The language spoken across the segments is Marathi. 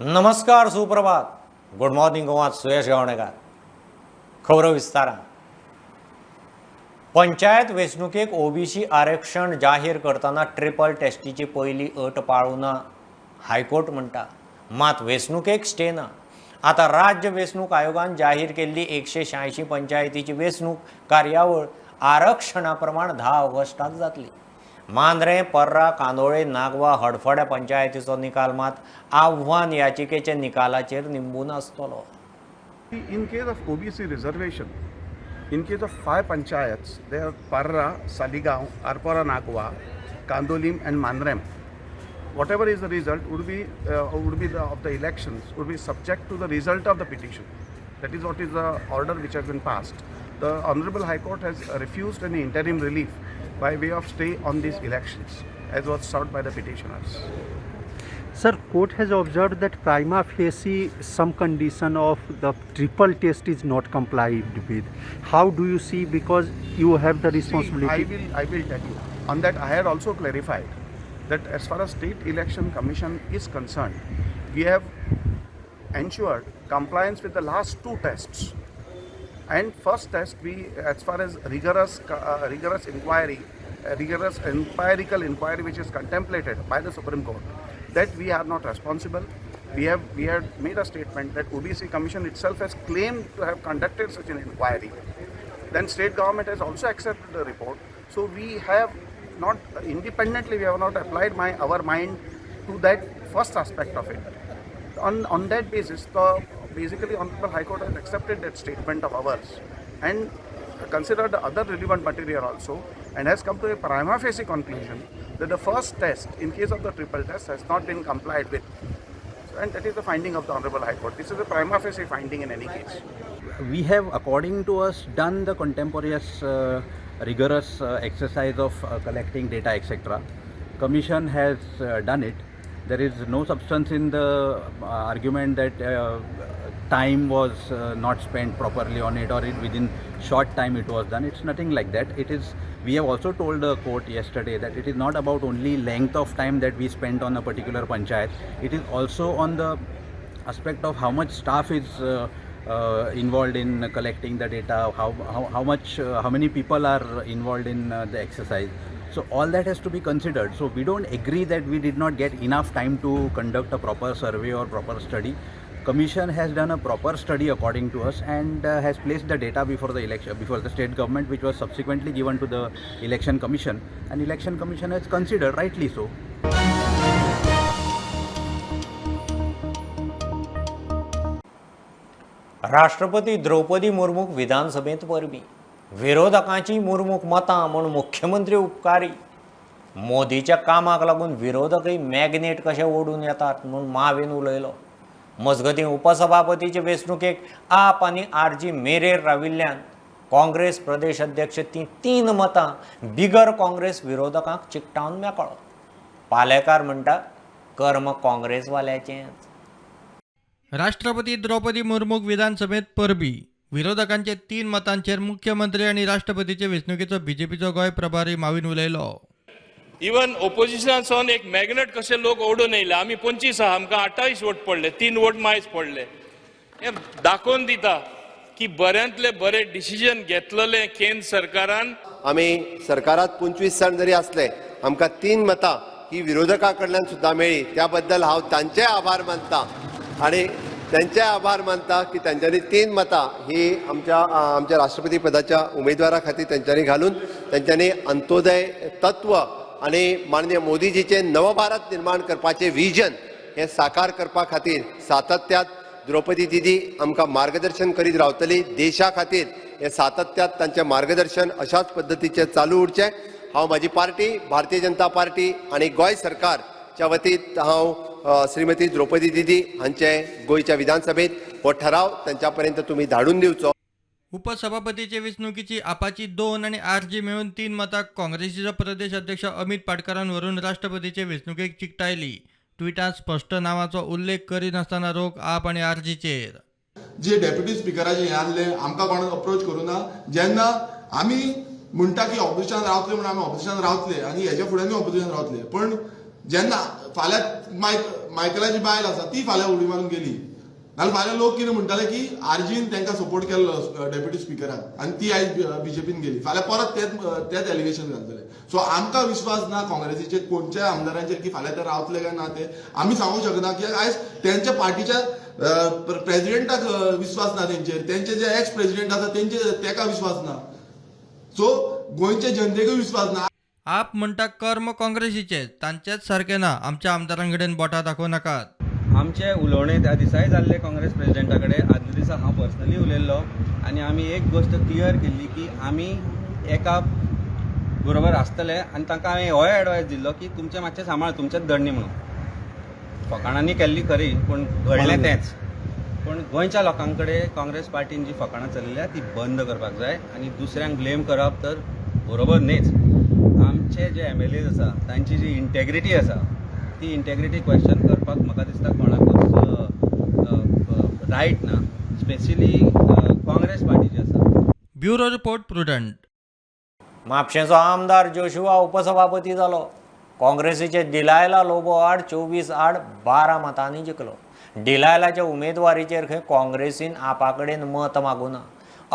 नमस्कार, सुप्रभात, गुड मॉर्निंग गोवा. सुयश गावणेकार. खबर विस्तारान. पंचायत वेंचणुकेक ओबीसी आरक्षण जाहीर करतना ट्रिपल टेस्टीची पयली अट पाळूं ना हायकोर्ट म्हणटा. मात वेंचणुकेक स्टे ना. आतां राज्य वेंचणूक आयोगान जाहीर केल्ली 186 पंचायतीची वेंचणूक कार्यावळ आरक्षणा प्रमाण 10 ऑगस्टाक जातली. मांद्रे, पर्रा, कांदोळे, नागवा, हडफड्या पंचायतीचो निकाल मात आव्हान याचिकेच्या निकालाचेर निंबून आसतलो. In case of OBC reservation, in case of 5 panchayats, they are Parra, Saligaon, Arpora Nagwa, Kandolim and Mandrem. Whatever is the result would be of the elections would be subject to the result of the petition. That is what is the order which has been passed. The Honorable High Court has refused any interim relief by way of stay on these elections, as was sought by the petitioners. Sir, court has observed that prima facie some condition of the triple test is not complied with. How do you see, because you have the responsibility? See, I will tell you. On that, I had also clarified that as far as State Election Commission is concerned, we have ensured compliance with the last 2 tests. And first test, we, as far as rigorous empirical inquiry which is contemplated by the Supreme Court, that we are not responsible. We had made a statement that OBC Commission itself has claimed to have conducted such an inquiry. Then state government has also accepted the report. So we have not independently, we have not applied our mind to that first aspect of it. On that basis, basically Honorable High Court has accepted that statement of ours and considered the other relevant material also, and has come to a prima facie conclusion that the first test, in case of the triple test, has not been complied with. And that is the finding of the Honorable High Court. This is a prima facie finding in any case. We have, according to us, done the contemporaneous rigorous exercise of collecting data, etc. Commission has done it. There is no substance in the argument that time was not spent properly on it, or within short time it was done. It's nothing like that. It is. We have also told the court yesterday that it is not about only length of time that we spent on a particular panchayat. It is also on the aspect of how much staff is involved in collecting the data, how many people are involved in the exercise. So all that has to be considered. So we don't agree that we did not get enough time to conduct a proper survey or proper study. Commission has done a proper study according to us, and has placed the data before the state government, which was subsequently given to the election commission, and election commission has considered, rightly so. राष्ट्रपती द्रौपदी मुर्मूक विधानसभेत परबी. विरोधकांची मुर्मूक मतां म्हूण मुख्यमंत्री उपकारी. मोदीच्या कामाक लागून विरोधकय मॅग्नेट कशे ओडून येतात म्हूण मावेन उलयलो. मजगतीं उपसभापतीचे वेंचणुकेक आप आनी आरजी मेरेर राविल्ल्यान काँग्रेस प्रदेश अध्यक्ष ती 3 मतां बिगर काँग्रेस विरोधकांक चिकटावन मेकळो. पालेकार म्हणटा कर्म काँग्रेसवाल्याचेंच. राष्ट्रपती द्रौपदी मुर्मूक विधानसभेत परबी. विरोधकांचे 3 मतांचेर मुख्यमंत्री आणि राष्ट्रपतीचे वेंचणुकेचो बीजेपीचो गोंय प्रभारी माविन उलयलो. इवन ओपोजिशनासून एक मॅग्नेट कशे लोक ओडून येयले. आमी 25 आहा, आमकां 28 वोट पडले, 3 वोट मायज पडले. हे दाखोवन दिता की बऱ्यांतले बरे डिसिजन घेतलेले केंद्र सरकारान. आमी सरकारात 25 जाण जरी असले, आमकां 3 मतां ही विरोधकां कडल्यान सुद्दां मेळ्ळी. त्या बद्दल हांव तांचे आभार मानता, आणि त्यांचे आभार मानता की त्यांच्यानी 3 मतां ही आमच्या राष्ट्रपती पदाच्या उमेदवारा खातीर त्यांच्यानी घालून त्यांच्यानी अंत्योदय तत्व आणि माननीय मोदीजीचे नवभारत निर्माण करपाचे विजन हे साकार करपा खातीर सातत्यात द्रौपदी दीदी आमकां मार्गदर्शन करीत रावतली. देशा खातीर हे सातत्यात तांचे मार्गदर्शन अशाच पद्दतीचे चालू उरचे. हांव म्हाजी पार्टी भारतीय जनता पार्टी आणि गोंय सरकारच्या वतीन हांव श्रीमती द्रौपदी दीदी हांचे गोंयच्या विधानसभेत हो ठराव त्यांच्या पर्यंत तुम्ही धाडून दिवचो. उपसभापतीचे वेंचणुकीची आपाची 2 आणि आरजी मेळून 3 मतां काँग्रेसीचो प्रदेश अध्यक्ष अमित पाटकरान व्हरून राष्ट्रपतीचे वेंचणुकेक चिकटायली. ट्विटांत स्पष्ट नावाचो उल्लेख करिनासतना रोख आप आणि आरजीचेर. जे डेप्युटी स्पिकराचे हे आसले, आमकां कोणाक अप्रोच करूं ना. जेन्ना आमी म्हणटा की ऑपोजिशन रावतले म्हणून आमी ऑपोजिशन रावतले, आनी हेच्या फुड्यानूय ऑपोजिशन रावतले. पण जेन्ना फाल्यां मायकलाची बायल आसा ती फाल्यां उडी मारून गेली नाल्यार फाल्यां लोक कितें म्हणटाले की आरजीन तांकां सपोर्ट केल्लो डेप्युटी स्पिकराक आनी ती आयज बीजेपीन गेली फाल्यां परत तेच एलिगेशन घालतले सो आमकां विश्वास ना काँग्रेसीचे कोणच्याय आमदारांचेर की फाल्यां ते रावतले काय ना ते आमी सांगूं शकना की आयज त्यांच्या पार्टीच्या प्रेसिडेंटाक विश्वास ना तेंचेर तेंचे जे एक्स प्रेसिडेंट आसा तेंचे तेका विश्वास ना सो गोंयच्या जनतेकूय विश्वास ना आप म्हणटा कर्म काँग्रेसीचे तांचेच सारखे ना आमच्या आमदारांकडेन बोटां दाखोव नाकात आमचे उलोवणे त्या दिसाय जाल्ले काँग्रेस प्रेसिडेंटा कडेन आदल्या दिसा हांव पर्सनली उलयल्लो आनी आमी एक गोश्ट क्लियर केल्ली की आमी एका बरोबर आसतले आनी तांकां हांवें होय एडवायस दिल्लो की तुमचें मातशें सांबाळ तुमचेंच धडणी म्हणून फकाणांनी केल्ली खरी पूण घडलें तेंच पूण गोंयच्या लोकां कडेन काँग्रेस पार्टीन जी फकाणां चलयल्या ती बंद करपाक जाय आनी दुसऱ्यांक ब्लेम करप तर बरोबर न्हीच आमचे जे MLAs आसा तांची जी इंटेग्रिटी आसा ती इंटेग्रिटी क्वेश्चन करपाक म्हाका दिसता कोणाकूच रायट ना स्पेशली काँग्रेस पार्टी जी आसा ब्युरो रिपोर्ट प्रुडंट म्हापशेंचो आमदार जोशुआ उपसभापती जालो काँग्रेसीचे डिलायला लोबो आड 24-12 मतांनी जिखलो डिलायलाच्या उमेदवारीचेर खंय काँग्रेसीन आपा कडेन मत मागूना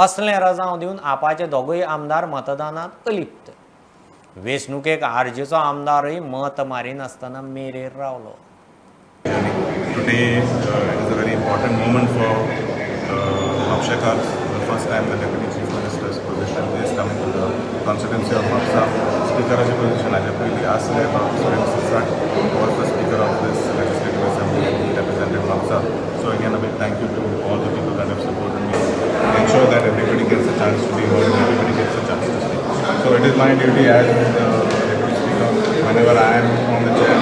असलें रजाव दिवन आपाचे दोगूय आमदार मतदानात अलिप्त वेंचणुकेक आरजेचो आमदारय मत मारिनासतना मेरेर रावलो Today it is a very important moment for Mapshekars. The first time the Deputy Chief Minister's position is coming to the constituency of Mapsa. Speaker's position I really asked about Suren Sisat, who was the Speaker of this Legislative Assembly and he represented Mapsa. So again a big thank you to all the people that have supported me. Ensure that everybody gets a chance to be heard and everybody gets a chance to speak. So it is my duty as the Deputy Speaker. Whenever I am on the chair,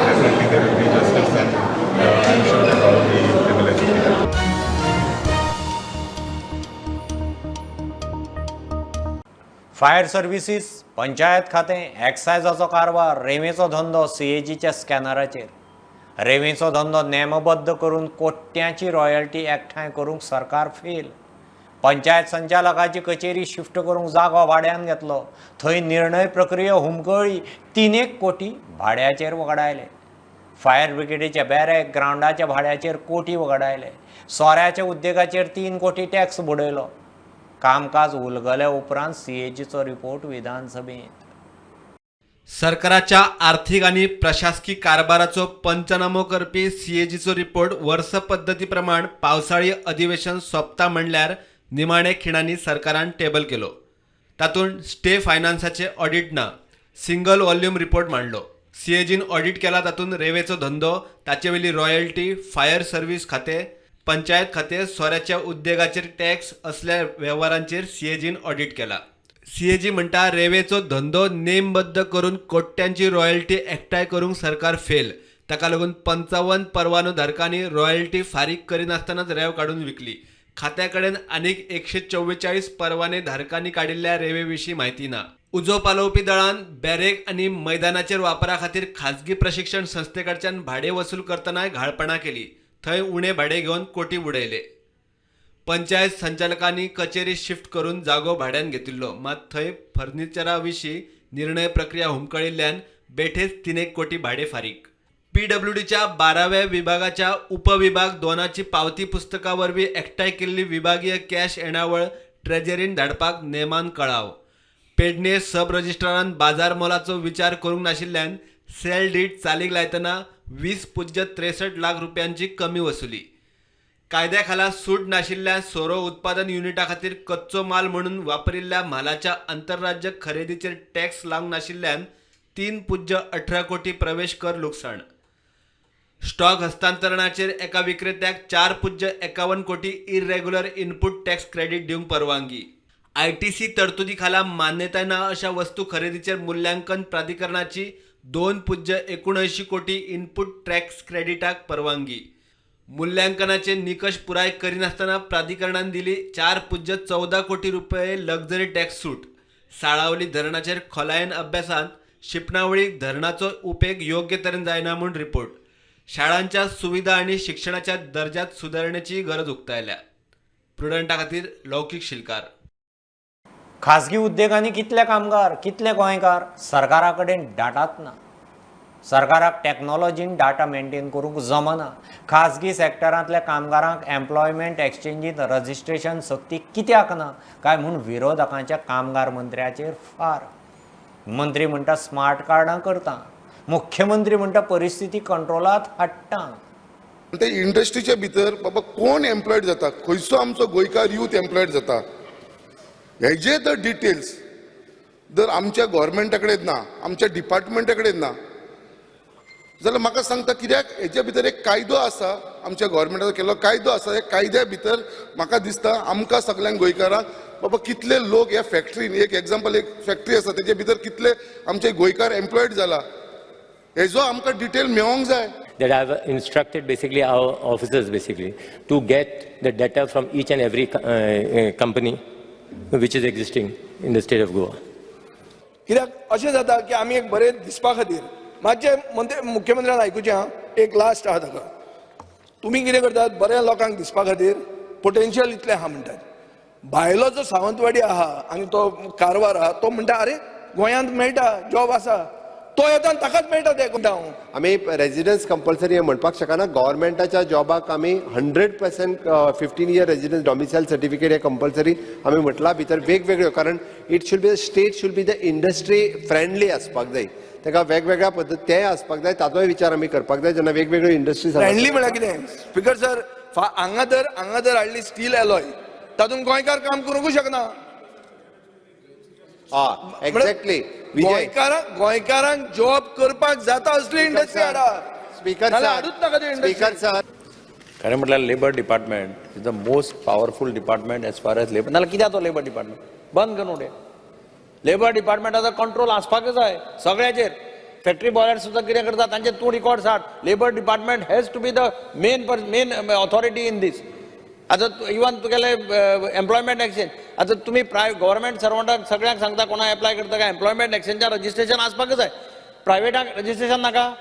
definitely there will be justice and I am sure that all the privilege will be there. Fire services panchayat खातें एक्सायजाचो कारभार रेवेचो धंदो CAGच्या स्कॅनराचेर रेवेचो धंदो नेमबद्ध करून कोट्यांची रॉयल्टी एकठांय करूंक सरकार फेल पंचायत संचालकाची कचेरी शिफ्ट करूंक जागो भाड्यान घेतलो थंय निर्णय प्रक्रिया हुमकळ्ळी 3 कोटी भाड्याचेर वगडायले फायर ब्रिगेडीच्या बॅरेक ग्रावंडाच्या भाड्याचेर कोटी वगडायले सोऱ्याच्या उद्देगाचेर 3 कोटी टॅक्स बुडयलो कामकाज उलगल्या उपरांत CAGचो रिपोर्ट विधानसभेत सरकाराच्या आर्थिक आणि प्रशासकीय कारभाराचो पंचनामो करपी CAGचो रिपोर्ट वर्स पद्दती प्रमाण पावसाळी अधिवेशन सोंपता म्हणल्यार निमाणे खिणांनी सरकारान टेबल केलो तातूंत स्टे फायनान्साचे ऑडिट ना सिंगल वॉल्यूम रिपोर्ट मांडलो CAGन ऑडिट केला तातूंत रेवेचो धंदो ताचे वयली रॉयल्टी फायर सर्व्हिस खातें पंचायत खातें सोऱ्याच्या उद्देगाचेर टॅक्स असल्या वेव्हारांचेर CAGन ऑडिट केला CAG म्हणटा रेवेचो धंदो नेमबद्ध करून कोट्यांची रॉयल्टी एकठांय करूंक सरकार फेल ताका लागून 55 परवानोधारकांनी रॉयल्टी फारीक करिनासतनाच रेव काडून विकली खात्या कडेन आनीक 144 परवाने धारकांनी काडिल्ल्या रेवे विशीं म्हायती ना उजो पालोवपी दळान बॅरेक आनी मैदानाचेर वापरा खातीर खाजगी प्रशिक्षण संस्थे कडच्यान भाडे वसूल करतनाय घाळपणां केली थंय उणे भाडे घेवन कोटी बुडयले पंचायत संचालकांनी कचेरी शिफ्ट करून जागो भाड्यान घेतिल्लो मात थंय फर्निचरा विशीं निर्णय प्रक्रिया हुमकळिल्ल्यान बेठेच 3 कोटी भाडे फारीक PWDच्या 12व्या विभागाच्या उपविभाग 2ची पावती पुस्तका वरवीं एकठांय केल्ली विभागीय कॅश येणावळ ट्रेजरीन धाडपाक नेमान कळाव पेडणे सब रजिस्ट्रारान बाजार मोलाचो विचार करूंक नाशिल्ल्यान सेल डीड चालीक लायतना 20.63 लाख रुपयांची कमी वसुली कायद्या खाला सूट नाशिल्ल्या सोरो उत्पादन युनिटा खातीर कच्चो माल म्हणून वापरिल्ल्या मालाच्या आंतरराज्य खरेदीचेर टॅक्स लावंक नाशिल्ल्यान 3.18 कोटी प्रवेश कर लुकसाण स्टॉक हस्तांतरणाचेर एका विक्रेत्याक 4.51 कोटी इरेग्युलर इनपूट टॅक्स क्रेडिट दिवंक परवानगी ITC तरतुदी खाला मान्यताय ना अशा वस्तू खरेदीचेर मूल्यांकन प्राधिकरणाची 2.79 कोटी इनपूट टॅक्स क्रेडिटाक परवानगी मूल्यांकनाचे निकष पुराय करिनासतना प्राधिकरणान दिली 4.14 कोटी रुपये लक्झरी टॅक्स सूट साळावली धरणाचेर खोलायेन अभ्यासांत शिपणावळीक धरणाचो उपेग योग्य तरेन जायना म्हूण रिपोर्ट शाळांच्या सुविधा आनी शिक्षणाच्या दर्ज्यात सुदारणेची गरज उक्तायल्या प्रुडंटा खातीर लौकीक शिलकार खाजगी उद्देगांनी कितले कामगार कितले गोंयकार सरकारा कडेन डाटाच ना सरकाराक टॅक्नॉलॉजीन डाटा मेंटेन करूंक जमना. खाजगी सॅक्टरांतल्या कामगारांक एम्प्लॉयमेंट एक्सचेंजींत रजिस्ट्रेशन सक्ती कित्याक ना काय म्हूण विरोधकांच्या कामगार मंत्र्याचेर फार. मंत्री म्हणटा स्मार्ट कार्डां करता, मुख्यमंत्री म्हणटा परिस्थिती कंट्रोलांत हाडटा. ते इंडस्ट्रीचे भितर बाबा कोण एम्प्लॉयड जाता, खंयचो आमचो गोंयकार यूथ एम्प्लॉयड जाता, हेजे जर डिटेल्स जर आमच्या गव्हर्मेंटा कडेन ना, आमच्या डिपार्टमेंटा कडेन ना, जाल्यार म्हाका सांगता कित्याक हेच्या भितर एक कायदो आसा, आमच्या गव्हर्मेंटाचो केल्लो कायदो आसा. हे कायद्या भितर म्हाका दिसता आमकां सगळ्यांक गोंयकारांक बाबा कितले लोक ह्या फॅक्टरीन, एक एग्जाम्पल एक फॅक्टरी आसा तेजे भितर कितले आमचे गोंयकार एम्प्लॉयड जाला, हेजो आमकां डिटेल मेळोंक जाय. That I have instructed basically our officers basically to get the data from each and every company which is existing in the state of Goa. कित्याक अशें जाता की आमी एक बरें दिसपा खातीर मातशें मुख्यमंत्र्यान आयकुचें आहा, एक लास्ट आहा ताका, तुमी कितें करतात बऱ्या लोकांक दिसपा खातीर पोटेन्शियल इतलें आहा म्हणटात. भायलो जो सावंतवाडी आहा आनी तो कारवार आहा तो म्हणटा अरे गोंयांत मेळटा जॉब आसा, तो येता ताकाच मेळटा ते म्हणटा हांव. आमी रेजिडन्स कंपल्सरी हे म्हणपाक शकना. गव्हर्मेंटाच्या जॉबाक आमी 100% 15 year रेजिडन्स डॉमिसायल सर्टिफिकेट हे कंपल्सरी आमी म्हटला भितर वेगवेगळ्यो, कारण it should be state should be the industry friendly आसपाक जाय, ताका वेगवेगळ्या पद्दत ते आसपाक जाय, ताचोय विचार आमी करपाक जाय जेन्ना वेगवेगळ्यो इंडस्ट्रीज. फ्रेंडली म्हळ्यार कितें स्पीकर सर, हांगा जर हाडली स्टील एलॉय तातूंत गोंयकार काम करूंक शकना. एक्झॅक्टली गोंयकारांक जॉब करपाक जाता असली इंडस्ट्री हाडा. स्पीकर सर, खरें म्हटल्यार labour department is the most powerful department as far as labour. नाल्यार कित्याक तो लेबर डिपार्टमेंट बंद करून उडय. लेबर डिपार्टमेंटाचो कंट्रोल आसपाकच जाय सगळ्याचेर. फॅक्टरी बॉयलर सुद्दां कितें करता तांचे तूं रिकॉर्ड हाड. Labour department has to be the main authority in this. आतां इवन तुगेले एम्प्लॉयमेंट एक्सचेंज, आतां तुमी गव्हर्मेंट सर्वंटाक सगळ्यांक सांगता कोणाक एप्लाय करता काय एम्प्लॉयमेंट एक्सचेंजाक रजिस्ट्रेशन आसपाकच जाय. प्रायवेटाक रजिस्ट्रेशन नाका.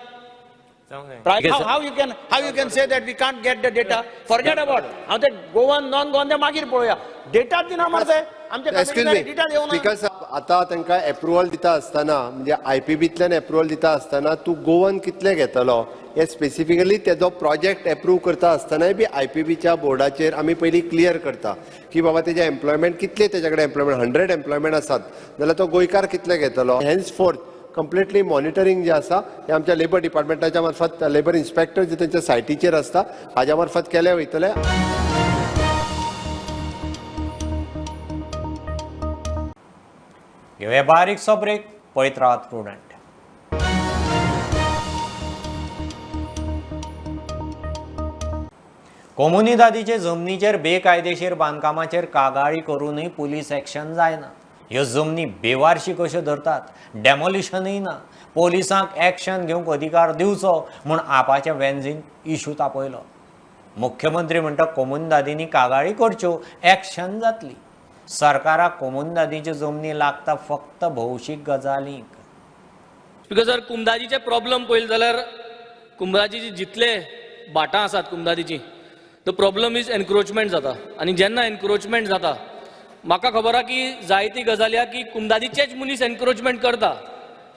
How you can say that we can't get the data? Forget about. हांव ते गोवन नॉन गोवन ते मागीर पळोवया. डेटा दिना मरे आमच्या कंपनीने डेटा देवना. स्पीकर साहेब, आता तांकां एप्रुवल दिता आसतना म्हणजे IPBतल्यान एप्रुवल दिता आसतना तूं गोवन कितले घेतलो हे स्पेसिफिकली तेजो प्रोजेक्ट एप्रूव करता आसतनाय बी IPBच्या बोर्डाचेर आमी पयलीं क्लियर करता की बाबा तेजे एम्प्लॉयमेंट कितले, तेजे कडेन एम्प्लॉयमेंट 100 एम्प्लॉयमेंट आसात जाल्यार तो गोंयकार कितले घेतलो. हेन्सफोर्थ कंप्लिटली मॉनिटरींग जे आसा हे आमच्या लेबर डिपार्टमेंटाच्या मार्फत लेबर इन्स्पेक्टर जे त्यांच्या सायटीचेर आसता हाज्या मार्फत केले वयतले. घेवया बारीकसो ब्रेक, पळयत रावात प्रुडंट. कोमुनिदादीचे जमनीचेर बेकायदेशीर बांदकामाचेर कागाळी करूनय पुलीस एक्शन जायना. ह्यो जमनी बेवारशी कश्यो धरतात, डेमोलिशनय ना. पोलिसांक एक्शन घेवंक अधिकार दिवचो म्हूण आपाच्या वेंझीन इशू तापयलो. मुख्यमंत्री म्हणटा कोमुनिदादींनी कागाळी करच्यो, एक्शन जातली. सरकाराक कोमुनिदादीच्यो जमनी लागता फक्त भौशीक गजालींक. बिकॉज जर कुमदादीचे प्रॉब्लम पळयले जाल्यार कुमदादीची जितले भाटां आसात कुमदादीची, द प्रॉब्लम इज एनक्रोचमेंट जाता. आनी जेन्ना एनक्रोचमेंट जाता म्हाका खबर आहा की जायती गजाली आहा की कुमदादीचेच मनीस एनक्रोचमेंट करता.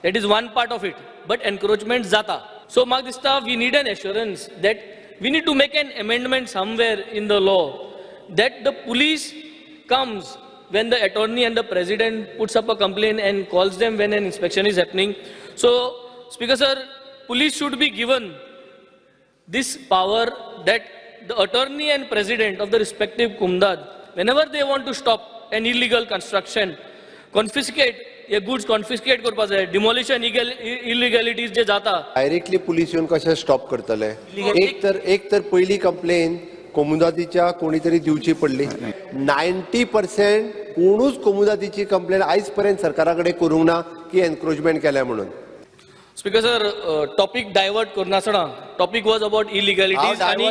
That is one part of it, but encroachment जाता. सो म्हाका दिसता we need an assurance that we need to make an amendment somewhere in the law that the police comes when the attorney and the president puts up a complaint and calls them when an inspection is happening. So, Speaker Sir, police should be given this power that the attorney and president of the respective Kumdad, whenever they want to stop an illegal construction, confiscate a goods, confiscate करपा जाय. demolition illegalities जे जाता डायरेक्टली पुलीस येवन कशें स्टॉप करतले. एक तर पयली कंप्लेन कोमुनिदादीच्या कोणी तरी दिवची पडली. 90% कोणूच कोमुनिदादीची कंप्लेन आयज पर्यंत सरकारा कडेन करूंक ना की एनक्रोचमेंट केल्या म्हणून. स्पीकर सर, टॉपिक डायवर्ट करनासतना टॉपिक वॉज अबाउट इलिगॅलिटीज आणि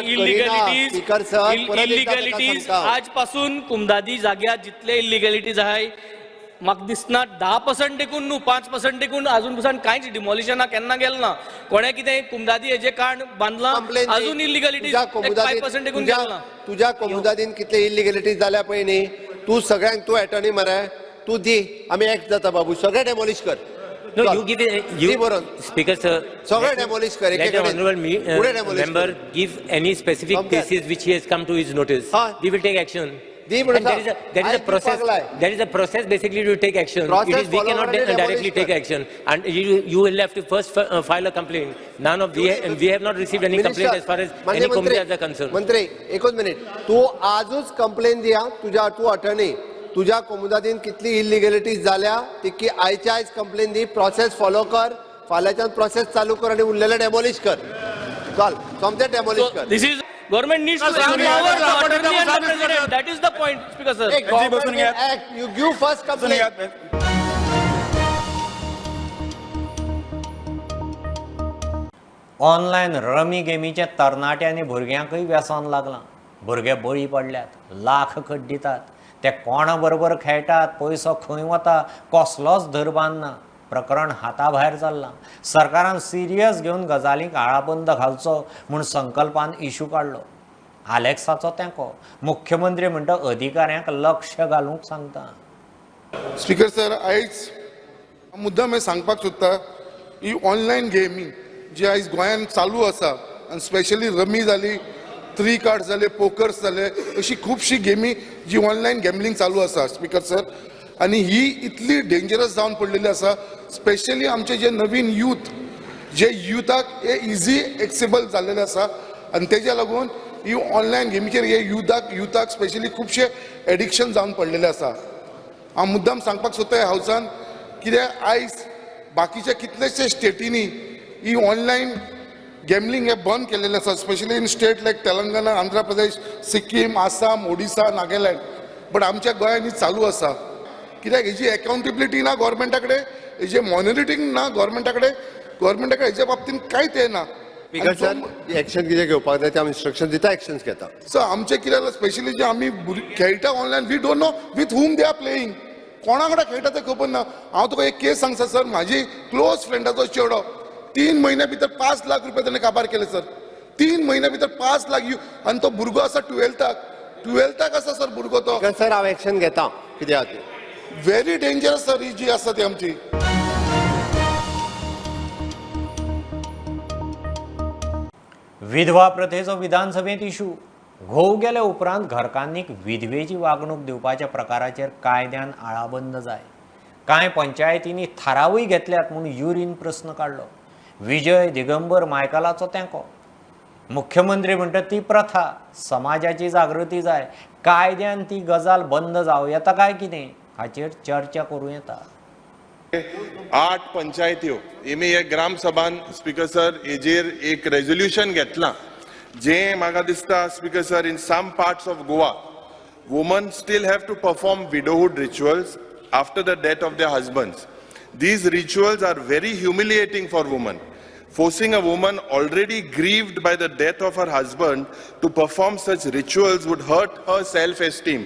इलिगॅलिटीज आज पासून कुमदादी जाग्यार जितले इलिगॅलिटीज आहाय म्हाका दिसना 10% देखून न्हू 5% देखून अजून पासून कांयच डिमॉलिशना केन्ना गेलें ना. कोणे कितें कुमदादी हेजे कारण बांदलां अजून इलिगॅलिटीज 5% देखून गेलें ना. तुज्या कोमुनिदादीन कितले इलिगॅलिटीज जाल्या पळय न्ही, तूं सगळ्यांक तूं एटर्नी मरे तूं दी, आमी एक्ट जाता बाबू, सगळे डेमॉलिश कर. No, you give it, दी बरोवन. Speaker sir. सगळे demolish कर, Let the एकेकडेन. honorable पुढे demolish member कर. give any specific Come cases which he has come to his notice. हाँ. We will take action. The And म्हणून there is a process. There is a process basically to take action. Process We follow cannot करायला directly demolish take कर. action. And you will have to first file a complaint. None of we have not received any complaint as far as any companies are concerned. मंत्री एकच मिनिट, तू आजूच कंप्लेन दिया तुझ्या, तू अटर्नी तुझ्या कोमुदादीन कितली इलिगॅलिटीज जाल्या ती आयच्या आयज कंप्लेन दी, प्रोसेस फॉलो कर, फाल्यांच्यान प्रोसेस चालू कर आणि उरलेले डेमोलिश कर. चल सोमतें डेमोलिश कर. This is government needs to empower the attorney and the president. That is the point, Speaker sir. Hey, government will act. You give first complaint. Online rummy गेमीचे तरणाट्यांनी भुरग्यांकय व्यसन लागलां. भुरगे बळी पडल्यात, लाख खड्डितात, ते कोणा बरोबर खेळटात, पयसो खंय वता, कसलोच धरबान ना. प्रकरण हाताभायर चल्लां. सरकारान सिरियस घेवन गजालींक आळाबंद घालचो म्हूण संकल्पान इशू काडलो. आलेक्साचो तेंको मुख्यमंत्री म्हणटा अधिकाऱ्यांक लक्ष घालूंक सांगता. स्पीकर सर, आयज मुद्दाम हांवें सांगपाक सोदता, ही ऑनलायन गेमी जी आयज गोंयांत चालू आसा, आनी स्पेशली रमी जाली, 3 कार्ड्स जाले, पोकर्स जाले, अशी खुबशी गेमी जी ऑनलायन गॅमलिंग चालू आसा स्पीकर सर, आनी ही इतली डेंजरस जावन पडलेली आसा. स्पेशली आमचे जे नवीन यूथ, जे युथाक हे इजी एक्सेबल जाल्लेले आसा, आनी तेज्या लागून ही ऑनलायन गेमीचेर हे युथाक स्पेशली खुबशे एडिक्शन जावन पडलेले आसा. हांव मुद्दाम सांगपाक सोदता ह्या हावसान, कित्याक आयज बाकीच्या कितलेशे स्टेटींनी ही ऑनलायन गॅमलिंग हे बंद केलेले आसा, specially in state like Telangana, Andhra Pradesh, Sikkim, Assam, Odisha, Nagaland. But आमच्या गोंयांत ही चालू आसा. कित्याक हेजी अकाउंटेबिलिटी ना गव्हर्मेंटा कडेन, हेजे मॉनिटरींग ना गव्हर्मेंटा कडेन हेच्या बाबतीन कांयच हे ना. स्पीकर सर, एक्शन कितें घेवपाक जाय ते आमी इन्स्ट्रक्शन दिता, एक्शन्स घेता. सो आमचे कितें जालां, स्पेशली जे आमी खेळटा online, we don't know with whom they are playing. कोणा कडेन खेळटा तें खबर ना. हांव तुका एक केस सांगता सर, म्हाजी क्लोज फ्रेंडाचो चेडो 3 म्हयन्या भितर 5 लाख रुपया ताणें काबार केले सर. 3 म्हयन्या भितर 5 लाख, आनी तो भुरगो आसा 12थाक आसा सर भुरगो तो. सर हांव एक्शन घेता. कित्याक व्हेरी डेंजरस सर ही जी आसा ती आमची. विधवा प्रथेचो विधानसभेत इशू. घोव गेले उपरांत घरकान्नीक विधवेची वागणूक दिवपाच्या प्रकाराचेर कायद्यान आळाबंद जाय. कांय पंचायतींनी थारावूय घेतल्यात म्हूण युरीन प्रस्न काडलो. विजय दिगंबर मायकलाचो तेंको. मुख्यमंत्री म्हणटा ती प्रथा, समाजाची जागृती जाय, कायद्यान ती गजाल बंद जावं येता काय कितें हाचेर चर्चा करूं येता. 8 पंचायत्यो हेमी एक ग्राम सभान स्पीकर सर हेजेर एक रेजोल्यूशन घेतलां, जे म्हाका दिसता speaker sir in some parts of Goa woman still have to perform widowhood rituals after the death of their husbands. These rituals are very humiliating for women. Forcing a woman already grieved by the death of her husband to perform such rituals would hurt her self-esteem.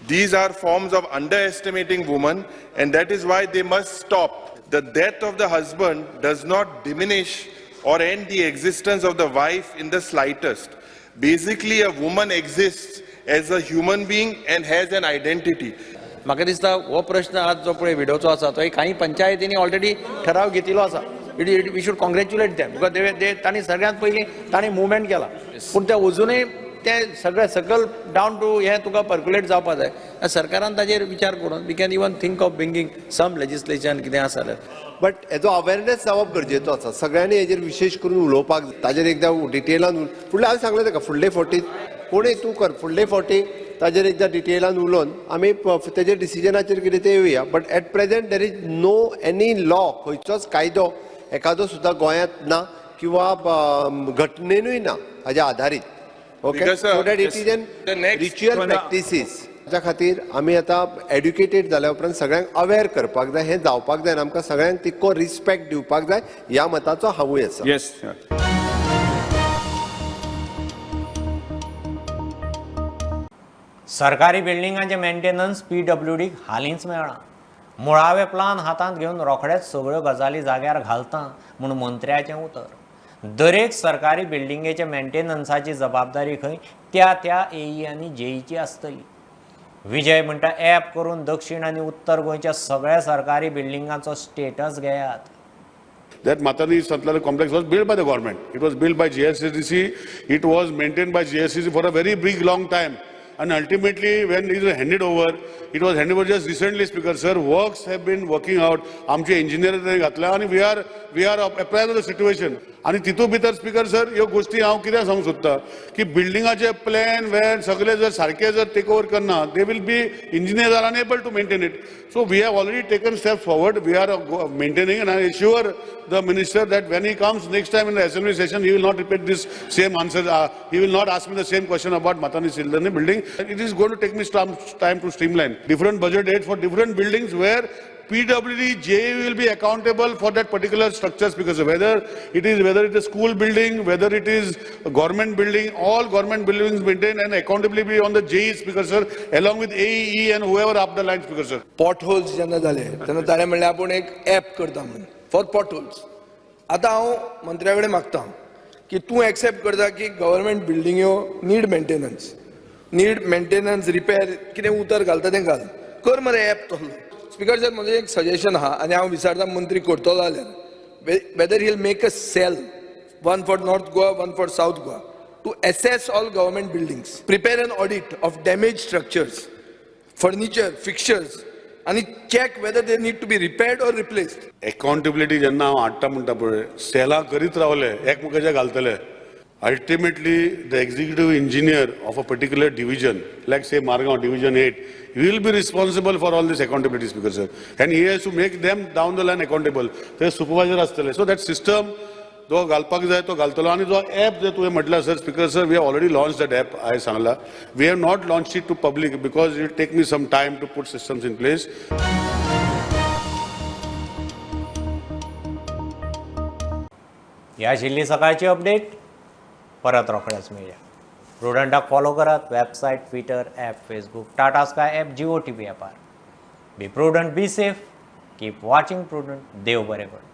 These are forms of underestimating women, and that is why they must stop. The death of the husband does not diminish or end the existence of the wife in the slightest. Basically, a woman exists as a human being and has an identity. म्हाका दिसता हो प्रश्न आज जो पळय विडोचो आसा तो काही पंचायतींनी ऑलरेडी ठराव घेतिल्लो आसा. We should congratulate them, because तांणी सगळ्यांत पयलीं तांणी मुवमेंट केला, पूण ते अजुनूय ते सगळे सकल डावन टू हे तुका पर्क्युलेट जावपाक जाय. सरकारान ताजेर विचार करून we can even think of bringing some legislation कितें आसा जाल्यार. बट हेजो अवेरनेस जावप गरजेचो आसा. सगळ्यांनी हेजेर विशेष करून उलोवपाक, ताजेर एकदां डिटेलान फुडले हांवें सांगलें ताका फुडले फावटी कोणूय तूं कर, फुडले फावटी ताजेर एकदां डिटेलान उलोवन आमी तेजेर डिसिजनाचेर कितें ते येवया. But at present there is no any law, खंयचोच कायदो एखादो सुद्दां गोंयांत ना किंवा घटनेनूय ना हाज्या आधारीत. Okay, so that it is an ritual practices. त्या खातीर आमी आतां एड्युकेटेड जाल्या उपरांत सगळ्यांक अवेर करपाक जाय. हें जावपाक जाय, आमकां सगळ्यांक तितको रिस्पेक्ट दिवपाक जाय. ह्या मताचो हांवूय आसा. सरकारी बिल्डिंगांचे मेंटेनन्स PWDक हालींच मेळ्ळां. मुळावे प्लान हातांत घेवन रोखडेच सगळ्यो गजाली जाग्यार घालता म्हूण मंत्र्याचें उतर. दरेक सरकारी बिल्डिंगेचे मेंटेनन्साची जबाबदारी खंय त्या AE आनी JEची आसतली. विजय म्हणटा ॲप करून दक्षिण आनी उत्तर गोंयच्या सगळ्या सरकारी बिल्डिंगांचो स्टेटस घेयात. That Matani Santlal complex was built by the government. It was built by GSCC. It was maintained by GSCC for a very big long time. And ultimately, when it was handed over, it was handed over just recently, Speaker Sir. Works have been working out. आमचे engineers घातल्या आणि we are apprised of the situation. आणि तितून भितर स्पीकर सर ह्यो गोष्टी हांव कित्याक सांगूंक सोदता की बिल्डिंगाचे प्लॅन वेन सगळे जर सारखे जर टेक ओवर करना they will be engineers are unable to maintain it. So we have already taken steps forward. We are maintaining and I assure the minister that when he comes next time in the assembly session he will not repeat this same answer. He will not ask me the same question about Matani Sildani building. It is going to take me some time to streamline different budget dates for different buildings where PWD JE will be accountable for that particular structures, because whether it is a school building, whether it is a government building, all government buildings maintained and accountability on the JE, Speaker Sir, along with AEE and whoever up the line, Speaker Sir. Potholes जेन्ना जाले तेन्ना ताणें म्हणलें आपूण एक ॲप करता म्हणून फॉर potholes. आतां हांव मंत्र्या कडेन मागतां की तूं एक्सेप्ट करता की गव्हर्मेंट बिल्डिंग्यो नीड मेंटेनन्स रिपेर कितें उतर घालता तें घाल कर मरे ॲप तसलो. स्पीकर सर म्हजें एक सजेशन आहा आनी हांव विचारता मंत्री करतलो जाल्यार whether he'll make a cell, one for North Goa, one for South Goa, to assess all government buildings, prepare an audit of damaged structures, furniture, fixtures, and check whether they need to be repaired or replaced. Accountability जेन्ना हांव हाडटा म्हणटा पळय सेला करीत रावले एकमेकाच्या घालतले. Ultimately, the executive engineer of a particular division, like say Margaon Division 8, he will be responsible for all this accountability, Speaker Sir. And he has to make them down the line accountable. They supervisor astale. So that system, जो घालपाक जाय तो घालतलो. आणि जो ॲप जे तुवें म्हटला sir, Speaker Sir, we have already launched that app, I सांगला. We have not launched it to public because it will take me some time to put systems in place. ही आशिल्ली सकाळची अपडेट. परत रोखडेच मेळया. प्रुडंटाक फॉलो करात. Website, Twitter, app, Facebook, Tata Sky app, Jio TV ॲपार. Be Prudent, be safe, keep watching Prudent. देव बरें कर.